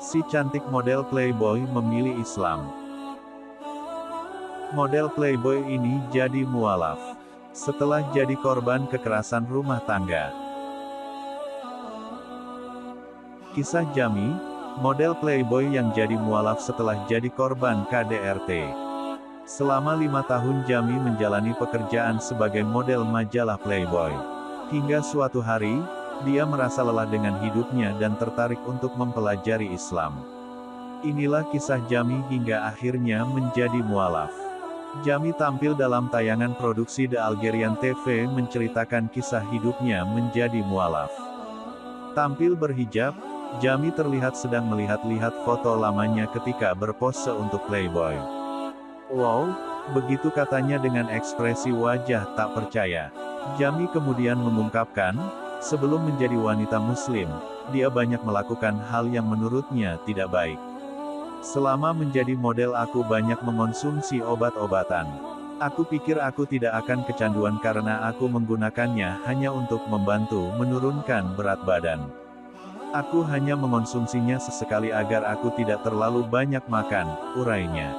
Si cantik model Playboy memilih Islam. Model Playboy ini jadi mualaf setelah jadi korban kekerasan rumah tangga. Kisah Jami, model Playboy yang jadi mualaf setelah jadi korban KDRT. Selama 5 tahun Jami menjalani pekerjaan sebagai model majalah Playboy. Hingga suatu hari, dia merasa lelah dengan hidupnya dan tertarik untuk mempelajari Islam. Inilah kisah Jami hingga akhirnya menjadi mualaf. Jami tampil dalam tayangan produksi The Algerian TV menceritakan kisah hidupnya menjadi mualaf. Tampil berhijab, Jami terlihat sedang melihat-lihat foto lamanya ketika berpose untuk Playboy. "Wow," begitu katanya dengan ekspresi wajah tak percaya. Jami kemudian mengungkapkan, sebelum menjadi wanita muslim, dia banyak melakukan hal yang menurutnya tidak baik. "Selama menjadi model aku banyak mengonsumsi obat-obatan. Aku pikir aku tidak akan kecanduan karena aku menggunakannya hanya untuk membantu menurunkan berat badan. Aku hanya mengonsumsinya sesekali agar aku tidak terlalu banyak makan," urainya.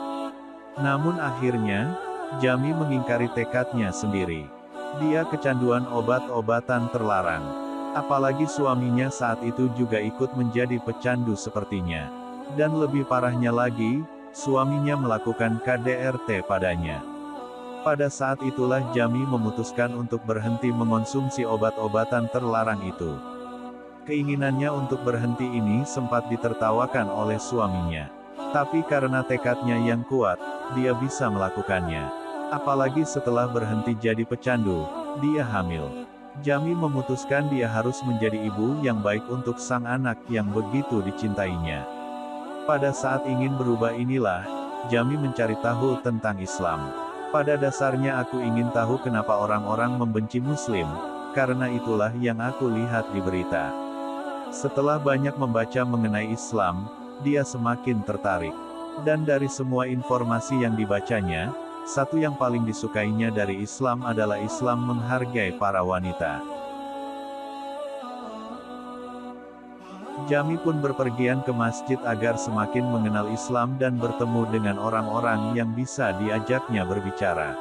Namun akhirnya, Jami mengingkari tekadnya sendiri. Dia kecanduan obat-obatan terlarang. Apalagi suaminya saat itu juga ikut menjadi pecandu sepertinya. Dan lebih parahnya lagi, suaminya melakukan KDRT padanya. Pada saat itulah Jami memutuskan untuk berhenti mengonsumsi obat-obatan terlarang itu. Keinginannya untuk berhenti ini sempat ditertawakan oleh suaminya. Tapi karena tekadnya yang kuat, dia bisa melakukannya. Apalagi setelah berhenti jadi pecandu, dia hamil. Jami memutuskan dia harus menjadi ibu yang baik untuk sang anak yang begitu dicintainya. Pada saat ingin berubah inilah, Jami mencari tahu tentang Islam. "Pada dasarnya aku ingin tahu kenapa orang-orang membenci Muslim, karena itulah yang aku lihat di berita." Setelah banyak membaca mengenai Islam, dia semakin tertarik. Dan dari semua informasi yang dibacanya, satu yang paling disukainya dari Islam adalah Islam menghargai para wanita. Jami pun berpergian ke masjid agar semakin mengenal Islam dan bertemu dengan orang-orang yang bisa diajaknya berbicara.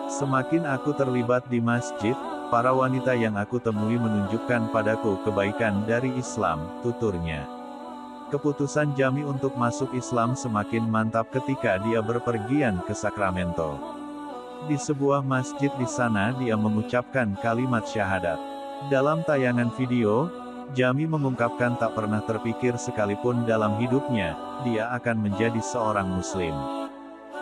"Semakin aku terlibat di masjid, para wanita yang aku temui menunjukkan padaku kebaikan dari Islam," tuturnya. Keputusan Jami untuk masuk Islam semakin mantap ketika dia berpergian ke Sacramento. Di sebuah masjid di sana dia mengucapkan kalimat syahadat. Dalam tayangan video, Jami mengungkapkan tak pernah terpikir sekalipun dalam hidupnya, dia akan menjadi seorang muslim.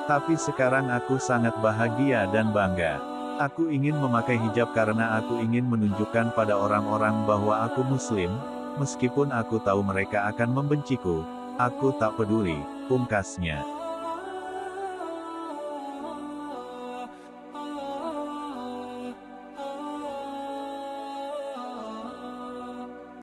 "Tapi sekarang aku sangat bahagia dan bangga. Aku ingin memakai hijab karena aku ingin menunjukkan pada orang-orang bahwa aku muslim. Meskipun aku tahu mereka akan membenciku, aku tak peduli," pungkasnya.